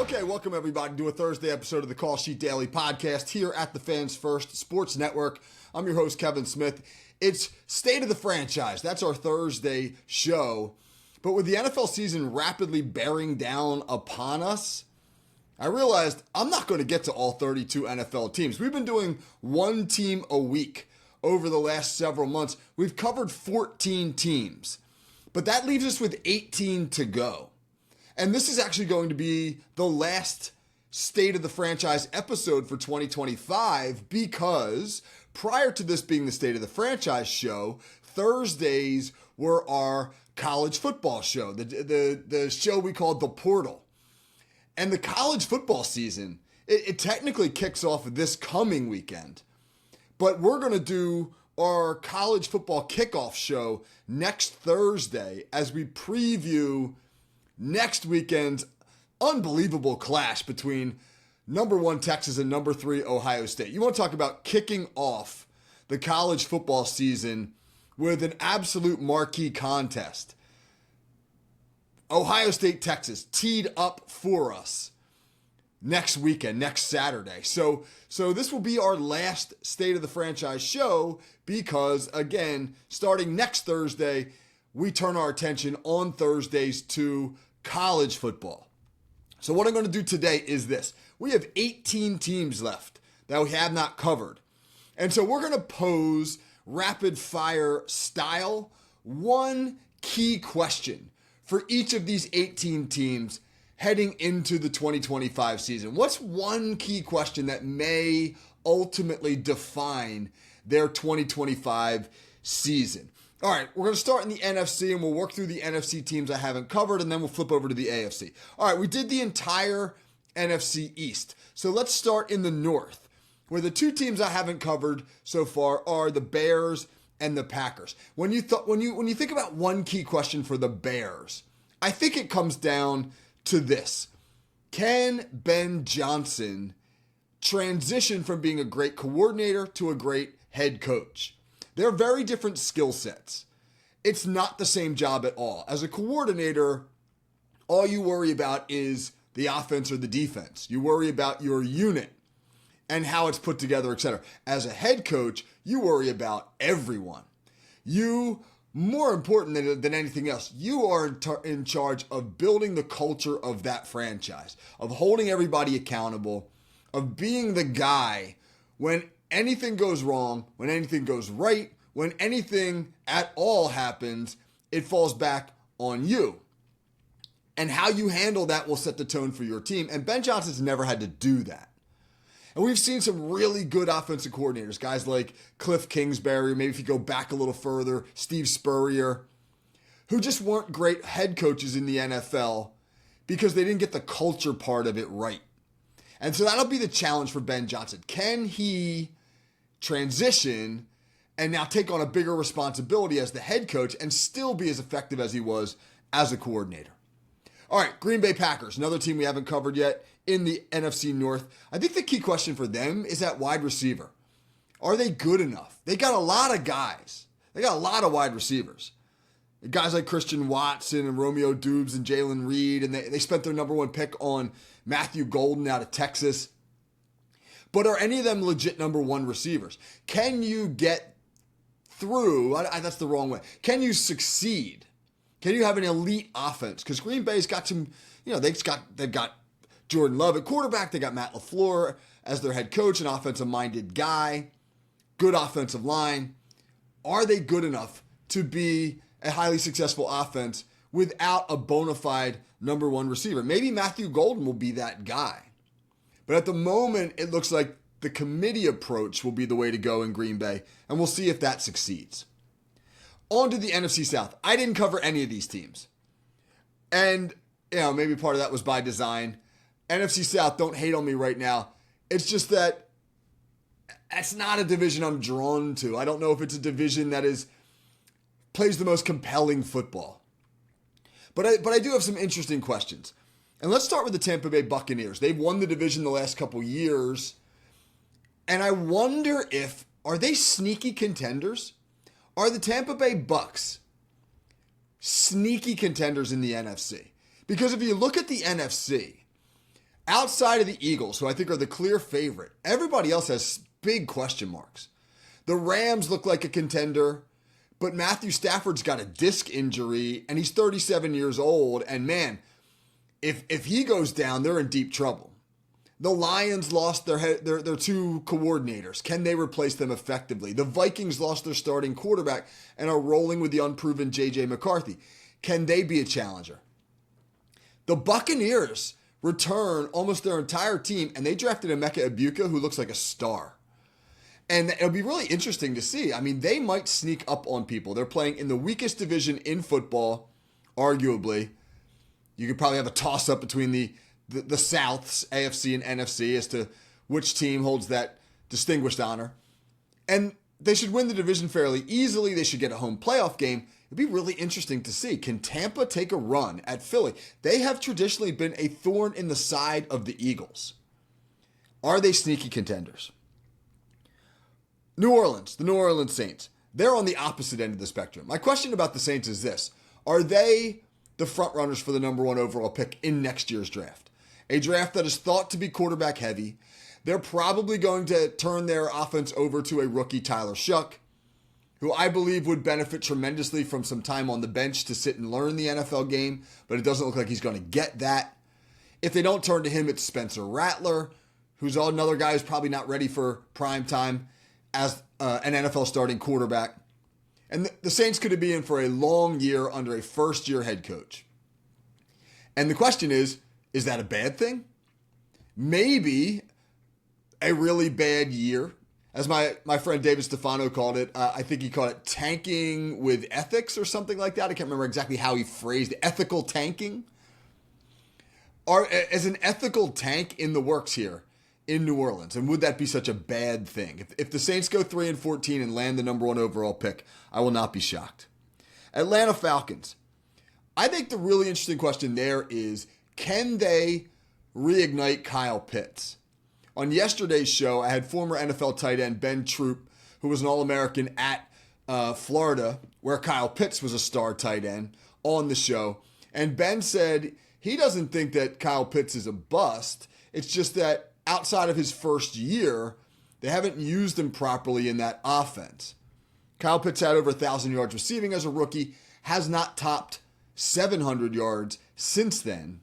Okay, welcome everybody to a Thursday episode of the Call Sheet Daily Podcast here at the Fans First Sports Network. I'm your host, Kevin Smith. It's State of the Franchise. That's our Thursday show. But with the NFL season rapidly bearing down upon us, I realized I'm not going to get to all 32 NFL teams. We've been doing one team a week over the last several months. We've covered 14 teams, but that leaves us with 18 to go. And this is actually going to be the last State of the Franchise episode for 2025 because prior to this being the State of the Franchise show, Thursdays were our college football show, the show we called The Portal. And the college football season, it technically kicks off this coming weekend. But we're going to do our college football kickoff show next Thursday as we preview next weekend's unbelievable clash between number 1 Texas and number 3 Ohio State. You want to talk about kicking off the college football season with an absolute marquee contest. Ohio State, Texas teed up for us next weekend, next Saturday. So this will be our last State of the Franchise show because, again, starting next Thursday, we turn our attention on Thursdays to college football. So what I'm going to do today is this. We have 18 teams left that we have not covered. And so we're going to pose rapid fire style one key question for each of these 18 teams heading into the 2025 season. What's one key question that may ultimately define their 2025 season? All right, we're going to start in the NFC, and we'll work through the NFC teams I haven't covered, and then we'll flip over to the AFC. All right, we did the entire NFC East. So let's start in the North, where the two teams I haven't covered so far are the Bears and the Packers. When you think about one key question for the Bears, I think it comes down to this. Can Ben Johnson transition from being a great coordinator to a great head coach? They're very different skill sets. It's not the same job at all. As a coordinator, all you worry about is the offense or the defense. You worry about your unit and how it's put together, etc. As a head coach, you worry about everyone. More important than anything else, you are in charge of building the culture of that franchise, of holding everybody accountable, of being the guy when anything goes wrong, when anything goes right, when anything at all happens, it falls back on you. And how you handle that will set the tone for your team. And Ben Johnson's never had to do that. And we've seen some really good offensive coordinators, guys like Cliff Kingsbury, maybe if you go back a little further, Steve Spurrier, who just weren't great head coaches in the NFL because they didn't get the culture part of it right. And so that'll be the challenge for Ben Johnson. Can he transition and now take on a bigger responsibility as the head coach and still be as effective as he was as a coordinator? All right, Green Bay Packers, another team we haven't covered yet in the NFC North. I think the key question for them is at wide receiver. Are they good enough? They got a lot of guys. They got a lot of wide receivers. Guys like Christian Watson and Romeo Doubs and Jalen Reed, and they spent their number 1 pick on Matthew Golden out of Texas. But are any of them legit number 1 receivers? Can you get through? That's the wrong way. Can you succeed? Can you have an elite offense? Because Green Bay's got some, they've got Jordan Love at quarterback. They got Matt LaFleur as their head coach, an offensive-minded guy, good offensive line. Are they good enough to be a highly successful offense without a bona fide number 1 receiver? Maybe Matthew Golden will be that guy. But at the moment, it looks like the committee approach will be the way to go in Green Bay, and we'll see if that succeeds. On to the NFC South. I didn't cover any of these teams. And, maybe part of that was by design. NFC South, don't hate on me right now. It's just that it's not a division I'm drawn to. I don't know if it's a division that plays the most compelling football. But I do have some interesting questions. And let's start with the Tampa Bay Buccaneers. They've won the division the last couple years. And I wonder are they sneaky contenders? Are the Tampa Bay Bucks sneaky contenders in the NFC? Because if you look at the NFC, Outside of the Eagles, who I think are the clear favorite, everybody else has big question marks. The Rams look like a contender, but Matthew Stafford's got a disc injury and he's 37 years old. And man, if he goes down, they're in deep trouble. The Lions lost their two coordinators. Can they replace them effectively? The Vikings lost their starting quarterback and are rolling with the unproven J.J. McCarthy. Can they be a challenger? The Buccaneers return almost their entire team, and they drafted Emeka Egbuka, who looks like a star. And it'll be really interesting to see. I mean, they might sneak up on people. They're playing in the weakest division in football, arguably. You could probably have a toss-up between the Souths, AFC and NFC, as to which team holds that distinguished honor. And they should win the division fairly easily. They should get a home playoff game. It'd be really interesting to see. Can Tampa take a run at Philly? They have traditionally been a thorn in the side of the Eagles. Are they sneaky contenders? New Orleans, the New Orleans Saints. They're on the opposite end of the spectrum. My question about the Saints is this. Are they the front runners for the number 1 overall pick in next year's draft? A draft that is thought to be quarterback heavy. They're probably going to turn their offense over to a rookie, Tyler Shuck, who I believe would benefit tremendously from some time on the bench to sit and learn the NFL game, but it doesn't look like he's going to get that. If they don't turn to him, it's Spencer Rattler, who's another guy who's probably not ready for prime time as an NFL starting quarterback. And the Saints could be in for a long year under a first-year head coach. And the question is that a bad thing? Maybe a really bad year. As my friend David Stefano called it, I think he called it tanking with ethics or something like that. I can't remember exactly how he phrased it. Ethical tanking? Is an ethical tank in the works here in New Orleans? And would that be such a bad thing? If the Saints go 3-14 and land the number 1 overall pick, I will not be shocked. Atlanta Falcons. I think the really interesting question there is, can they reignite Kyle Pitts? On yesterday's show, I had former NFL tight end Ben Troop, who was an All-American at Florida, where Kyle Pitts was a star tight end, on the show. And Ben said he doesn't think that Kyle Pitts is a bust. It's just that outside of his first year, they haven't used him properly in that offense. Kyle Pitts had over 1,000 yards receiving as a rookie, has not topped 700 yards since then.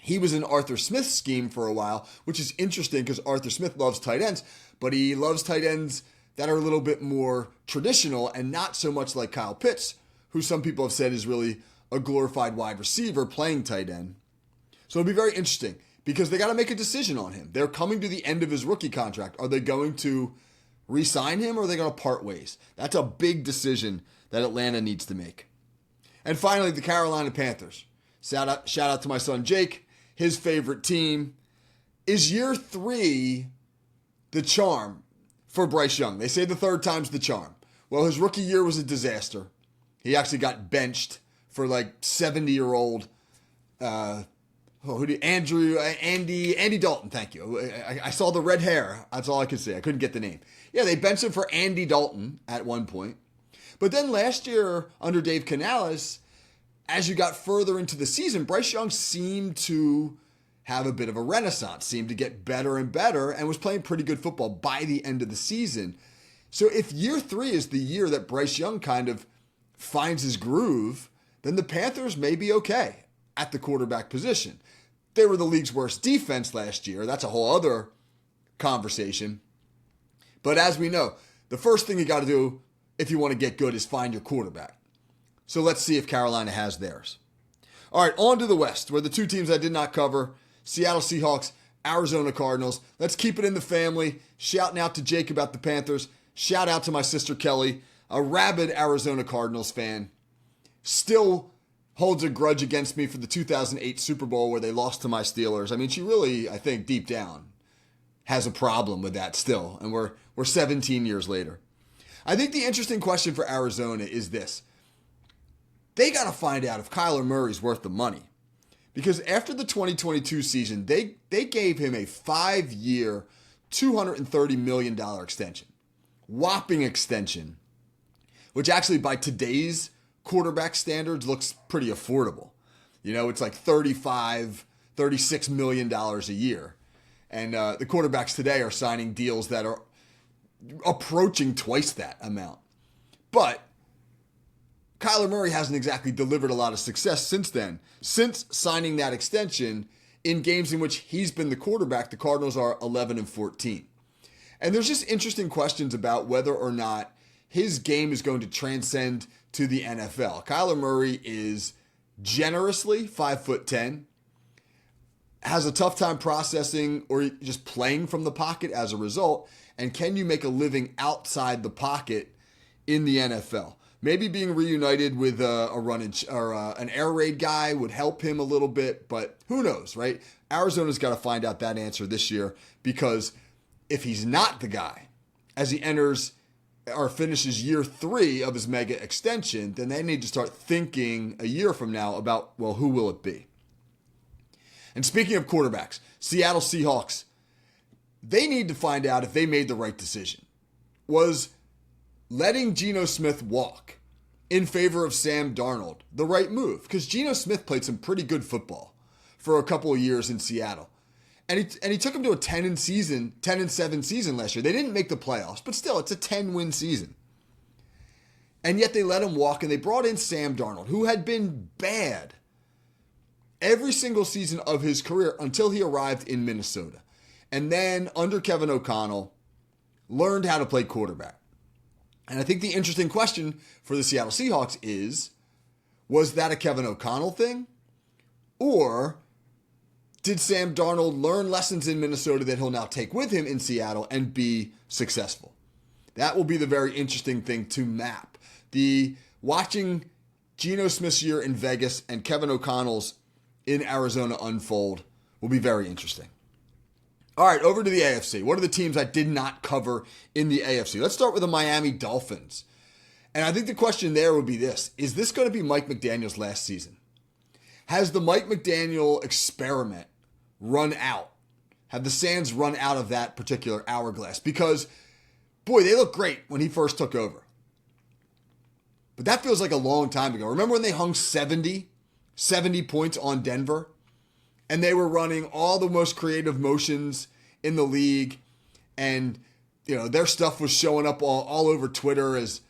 He was in Arthur Smith's scheme for a while, which is interesting because Arthur Smith loves tight ends, but he loves tight ends that are a little bit more traditional and not so much like Kyle Pitts, who some people have said is really a glorified wide receiver playing tight end. So it'll be very interesting because they got to make a decision on him. They're coming to the end of his rookie contract. Are they going to re-sign him or are they going to part ways? That's a big decision that Atlanta needs to make. And finally, the Carolina Panthers. Shout out to my son Jake. His favorite team. Is year 3 the charm for Bryce Young? They say the third time's the charm. Well, his rookie year was a disaster. He actually got benched for like 70-year-old Andy Dalton. Thank you. I saw the red hair. That's all I could say. I couldn't get the name. Yeah, they benched him for Andy Dalton at one point. But then last year under Dave Canales, as you got further into the season, Bryce Young seemed to have a bit of a renaissance, seemed to get better and better, and was playing pretty good football by the end of the season. So if year 3 is the year that Bryce Young kind of finds his groove, then the Panthers may be okay at the quarterback position. They were the league's worst defense last year. That's a whole other conversation. But as we know, the first thing you got to do if you want to get good is find your quarterback. So let's see if Carolina has theirs. All right, on to the West, where the two teams I did not cover, Seattle Seahawks, Arizona Cardinals. Let's keep it in the family. Shouting out to Jake about the Panthers. Shout out to my sister Kelly, a rabid Arizona Cardinals fan. Still holds a grudge against me for the 2008 Super Bowl where they lost to my Steelers. I mean, she really, I think, deep down has a problem with that still. And we're 17 years later. I think the interesting question for Arizona is this. They got to find out if Kyler Murray's worth the money. Because after the 2022 season, they gave him a 5-year, $230 million extension. Whopping extension. Which actually by today's quarterback standards looks pretty affordable. You know, it's like 35 $36 million a year. And the quarterbacks today are signing deals that are approaching twice that amount. But Kyler Murray hasn't exactly delivered a lot of success since then. Since signing that extension, in games in which he's been the quarterback, the Cardinals are 11-14. And there's just interesting questions about whether or not his game is going to transcend to the NFL. Kyler Murray is generously 5'10", has a tough time processing or just playing from the pocket as a result. And can you make a living outside the pocket in the NFL? Maybe being reunited with an air raid guy would help him a little bit, but who knows, right? Arizona's got to find out that answer this year, because if he's not the guy as he enters or finishes year 3 of his mega extension, then they need to start thinking a year from now about, well, who will it be? And speaking of quarterbacks, Seattle Seahawks, they need to find out if they made the right decision. Was letting Geno Smith walk in favor of Sam Darnold the right move? Because Geno Smith played some pretty good football for a couple of years in Seattle. And he took him to a 10-7 season last year. They didn't make the playoffs, but still, it's a 10-win season. And yet they let him walk, and they brought in Sam Darnold, who had been bad every single season of his career until he arrived in Minnesota. And then, under Kevin O'Connell, learned how to play quarterback. And I think the interesting question for the Seattle Seahawks is, was that a Kevin O'Connell thing? Or did Sam Darnold learn lessons in Minnesota that he'll now take with him in Seattle and be successful? That will be the very interesting thing to map. Watching Geno Smith's year in Vegas and Kevin O'Connell's in Arizona unfold will be very interesting. All right, over to the AFC. What are the teams I did not cover in the AFC? Let's start with the Miami Dolphins. And I think the question there would be this: is this going to be Mike McDaniel's last season? Has the Mike McDaniel experiment run out? Have the sands run out of that particular hourglass? Because, boy, they look great when he first took over. But that feels like a long time ago. Remember when they hung 70 points on Denver? And they were running all the most creative motions in the league. And, their stuff was showing up all over Twitter as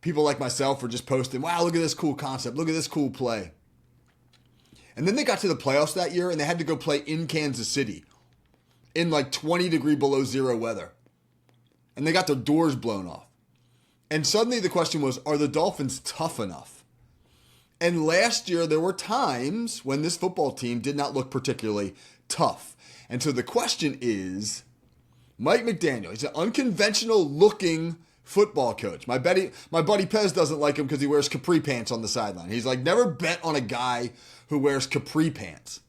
people like myself were just posting, wow, look at this cool concept. Look at this cool play. And then they got to the playoffs that year, and they had to go play in Kansas City in like 20 degree below zero weather. And they got their doors blown off. And suddenly the question was, are the Dolphins tough enough? And last year, there were times when this football team did not look particularly tough. And so the question is, Mike McDaniel, he's an unconventional looking football coach. My buddy Pez doesn't like him because he wears capri pants on the sideline. He's like, never bet on a guy who wears capri pants.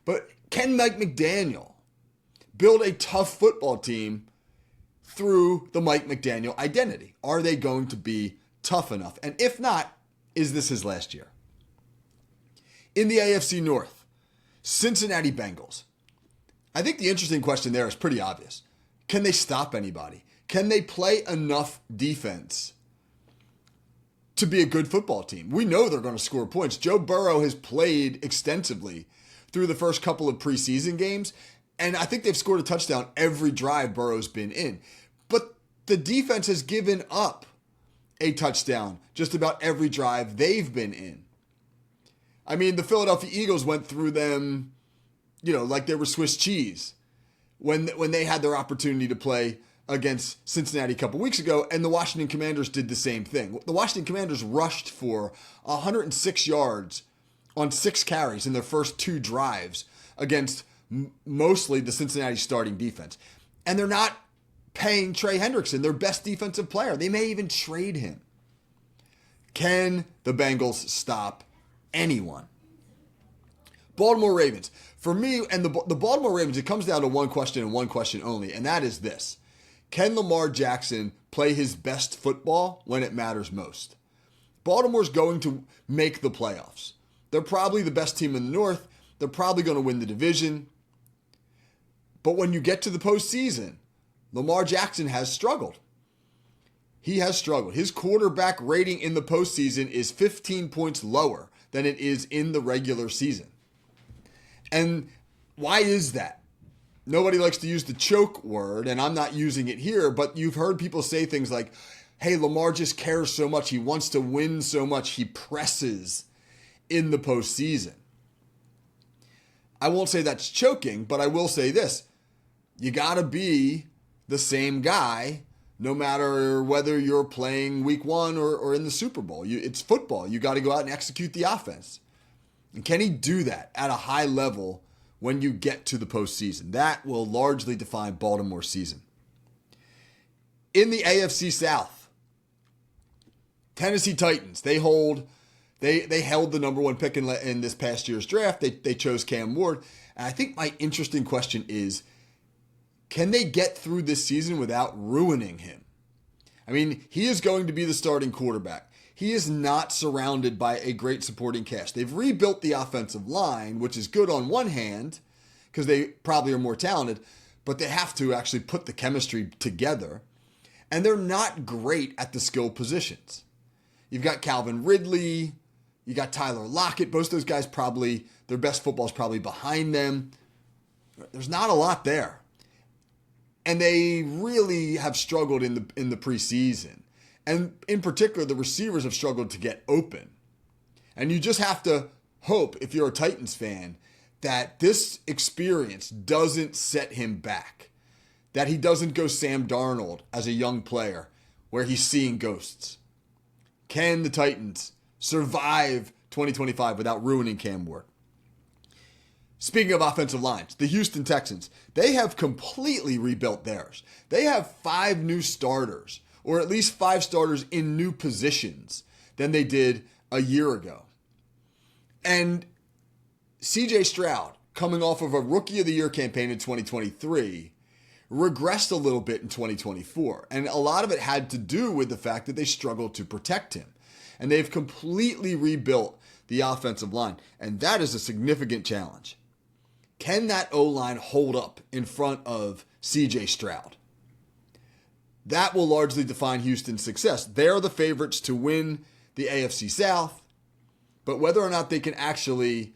But can Mike McDaniel build a tough football team through the Mike McDaniel identity? Are they going to be tough enough? And if not, is this his last year? In the AFC North, Cincinnati Bengals. I think the interesting question there is pretty obvious. Can they stop anybody? Can they play enough defense to be a good football team? We know they're going to score points. Joe Burrow has played extensively through the first couple of preseason games, and I think they've scored a touchdown every drive Burrow's been in. But the defense has given up a touchdown just about every drive they've been in. I mean, the Philadelphia Eagles went through them, like they were Swiss cheese when they had their opportunity to play against Cincinnati a couple weeks ago, and the Washington Commanders did the same thing. The Washington Commanders rushed for 106 yards on 6 carries in their first 2 drives against mostly the Cincinnati starting defense. And they're not paying Trey Hendrickson, their best defensive player. They may even trade him. Can the Bengals stop anyone? Baltimore Ravens. For me, and the Baltimore Ravens, it comes down to one question and one question only, and that is this. Can Lamar Jackson play his best football when it matters most? Baltimore's going to make the playoffs. They're probably the best team in the North. They're probably going to win the division. But when you get to the postseason, Lamar Jackson has struggled. He has struggled. His quarterback rating in the postseason is 15 points lower than it is in the regular season. And why is that? Nobody likes to use the choke word, and I'm not using it here, but you've heard people say things like, hey, Lamar just cares so much. He wants to win so much. He presses in the postseason. I won't say that's choking, but I will say this. You got to be the same guy no matter whether you're playing week one or in the Super Bowl. It's football. You got to go out and execute the offense. And can he do that at a high level when you get to the postseason? That will largely define Baltimore's season. In the AFC South, Tennessee Titans, they held the number one pick in this past year's draft. They chose Cam Ward. And I think my interesting question is, can they get through this season without ruining him? I mean, he is going to be the starting quarterback. He is not surrounded by a great supporting cast. They've rebuilt the offensive line, which is good on one hand, because they probably are more talented, but they have to actually put the chemistry together. And they're not great at the skill positions. You've got Calvin Ridley, you got Tyler Lockett. Both those guys probably, their best football is probably behind them. There's not a lot there. And they really have struggled in the preseason. And in particular, the receivers have struggled to get open. And you just have to hope, if you're a Titans fan, that this experience doesn't set him back. That he doesn't go Sam Darnold as a young player where he's seeing ghosts. Can the Titans survive 2025 without ruining Cam Ward? Speaking of offensive lines, the Houston Texans, they have completely rebuilt theirs. They have 5 new starters, or at least 5 starters in new positions than they did a year ago. And CJ Stroud, coming off of a Rookie of the Year campaign in 2023, regressed a little bit in 2024. And a lot of it had to do with the fact that they struggled to protect him. And they've completely rebuilt the offensive line. And that is a significant challenge. Can that O-line hold up in front of CJ Stroud? That will largely define Houston's success. They're the favorites to win the AFC South, but whether or not they can actually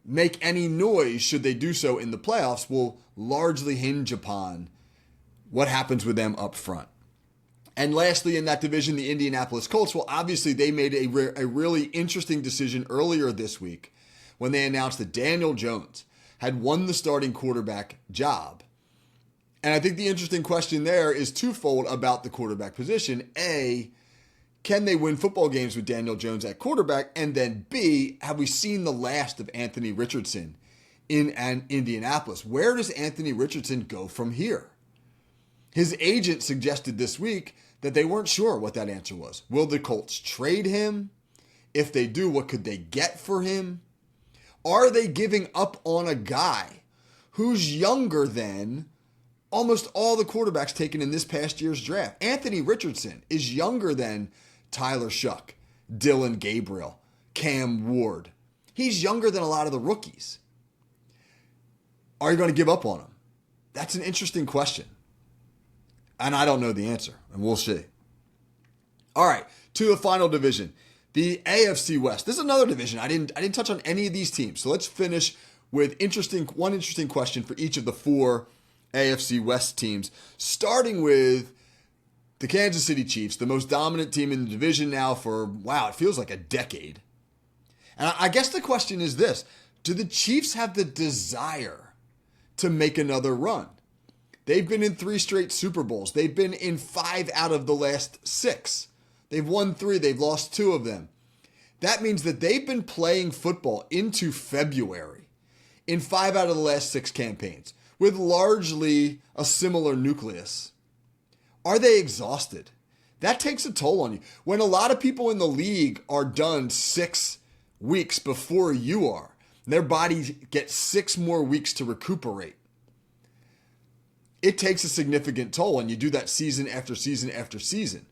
make any noise should they do so in the playoffs will largely hinge upon what happens with them up front. And lastly, in that division, the Indianapolis Colts, well, obviously they made a really interesting decision earlier this week when they announced that Daniel Jones had won the starting quarterback job. And I think the interesting question there is twofold about the quarterback position. A, can they win football games with Daniel Jones at quarterback? And then B, have we seen the last of Anthony Richardson in Indianapolis? Where does Anthony Richardson go from here? His agent suggested this week that they weren't sure what that answer was. Will the Colts trade him? If they do, what could they get for him? Are they giving up on a guy who's younger than almost all the quarterbacks taken in this past year's draft? Anthony Richardson is younger than Tyler Shuck, Dillon Gabriel, Cam Ward. He's younger than a lot of the rookies. Are you going to give up on him? That's an interesting question. And I don't know the answer, and we'll see. All right, to the final division, the AFC West. This is another division. I didn't touch on any of these teams. So let's finish with one interesting question for each of the 4 AFC West teams, starting with the Kansas City Chiefs, the most dominant team in the division now for, wow, it feels like a decade. And I guess the question is this: do the Chiefs have the desire to make another run? They've been in 3 straight Super Bowls. They've been in 5 out of the last 6. They've won 3. They've lost 2 of them. That means that they've been playing football into February in 5 out of the last 6 campaigns with largely a similar nucleus. Are they exhausted? That takes a toll on you. When a lot of people in the league are done 6 weeks before you are, their bodies get 6 more weeks to recuperate. It takes a significant toll, and you do that season after season after season.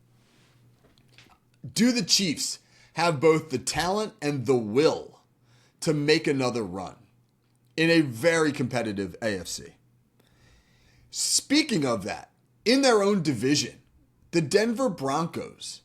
Do the Chiefs have both the talent and the will to make another run in a very competitive AFC? Speaking of that, in their own division, the Denver Broncos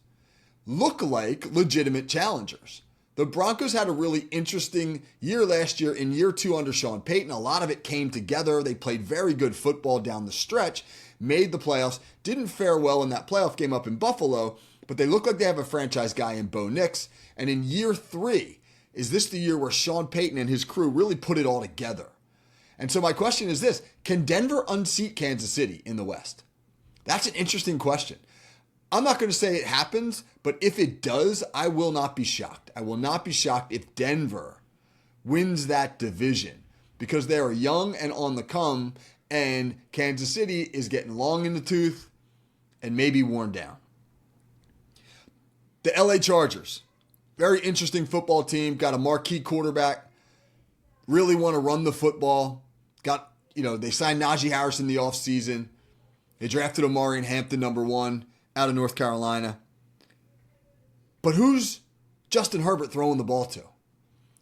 look like legitimate challengers. The Broncos had a really interesting year last year in year 2 under Sean Payton. A lot of it came together. They played very good football down the stretch, made the playoffs, didn't fare well in that playoff game up in Buffalo, but they look like they have a franchise guy in Bo Nix. And in year 3, is this the year where Sean Payton and his crew really put it all together? And so my question is this: can Denver unseat Kansas City in the West? That's an interesting question. I'm not going to say it happens, but if it does, I will not be shocked. I will not be shocked if Denver wins that division, because they are young and on the come, and Kansas City is getting long in the tooth and maybe worn down. The LA Chargers, very interesting football team, got a marquee quarterback, really want to run the football. They signed Najee Harris in the offseason. They drafted Omarion Hampton, number 1, out of North Carolina. But who's Justin Herbert throwing the ball to?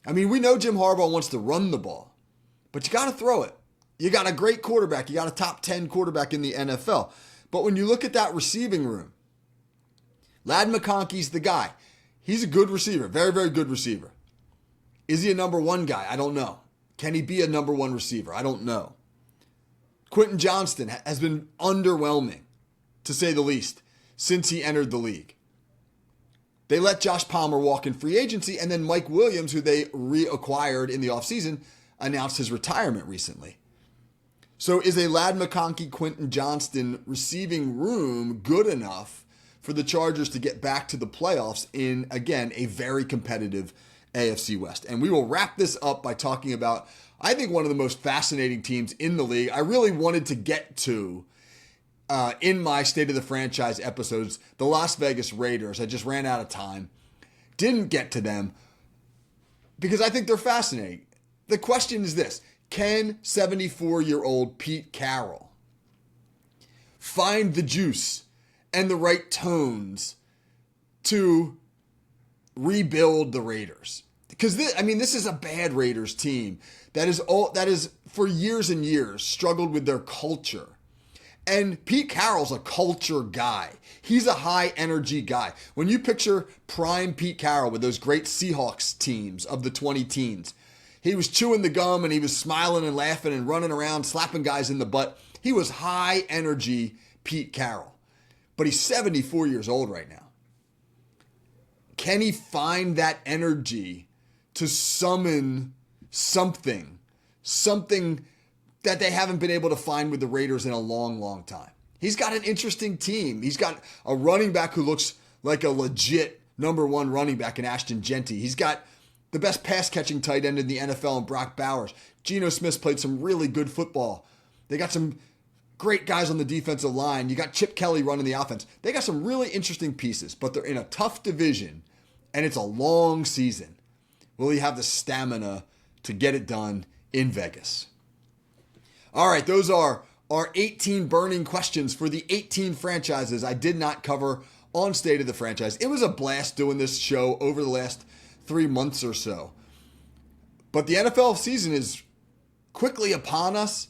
I mean, we know Jim Harbaugh wants to run the ball, but you got to throw it. You got a great quarterback. You got a top 10 quarterback in the NFL. But when you look at that receiving room, Ladd McConkey's the guy. He's a good receiver, very, very good receiver. Is he a number 1 guy? I don't know. Can he be a number 1 receiver? I don't know. Quentin Johnston has been underwhelming, to say the least, since he entered the league. They let Josh Palmer walk in free agency, and then Mike Williams, who they reacquired in the offseason, announced his retirement recently. So is a Ladd McConkey, Quentin Johnston receiving room good enough for the Chargers to get back to the playoffs in, again, a very competitive AFC West? And we will wrap this up by talking about, I think, one of the most fascinating teams in the league. I really wanted to get to, in my State of the Franchise episodes, the Las Vegas Raiders. I just ran out of time. Didn't get to them because I think they're fascinating. The question is this: can 74-year-old Pete Carroll find the juice and the right tones to rebuild the Raiders? Because this is a bad Raiders team that is for years and years struggled with their culture. And Pete Carroll's a culture guy. He's a high energy guy. When you picture prime Pete Carroll with those great Seahawks teams of the 20 teens, he was chewing the gum and he was smiling and laughing and running around, slapping guys in the butt. He was high energy Pete Carroll. But he's 74 years old right now. Can he find that energy to summon something that they haven't been able to find with the Raiders in a long, long time? He's got an interesting team. He's got a running back who looks like a legit number 1 running back in Ashton Jeanty. He's got the best pass-catching tight end in the NFL in Brock Bowers. Geno Smith's played some really good football. They got some great guys on the defensive line. You got Chip Kelly running the offense. They got some really interesting pieces, but they're in a tough division, and it's a long season. Will he have the stamina to get it done in Vegas? All right, those are our 18 burning questions for the 18 franchises I did not cover on State of the Franchise. It was a blast doing this show over the last 3 months or so. But the NFL season is quickly upon us,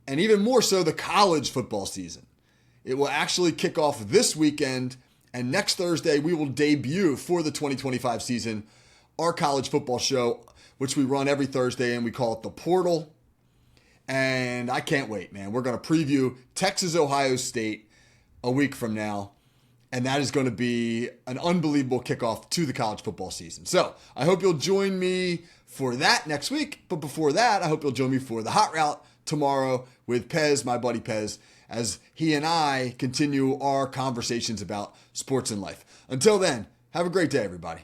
and even more so the college football season. It will actually kick off this weekend, and next Thursday we will debut for the 2025 season our college football show, which we run every Thursday, and we call it The Portal. And I can't wait, man. We're going to preview Texas-Ohio State a week from now, and that is going to be an unbelievable kickoff to the college football season. So I hope you'll join me for that next week. But before that, I hope you'll join me for the Hot Route tomorrow with Pez, my buddy Pez, as he and I continue our conversations about sports and life. Until then, have a great day, everybody.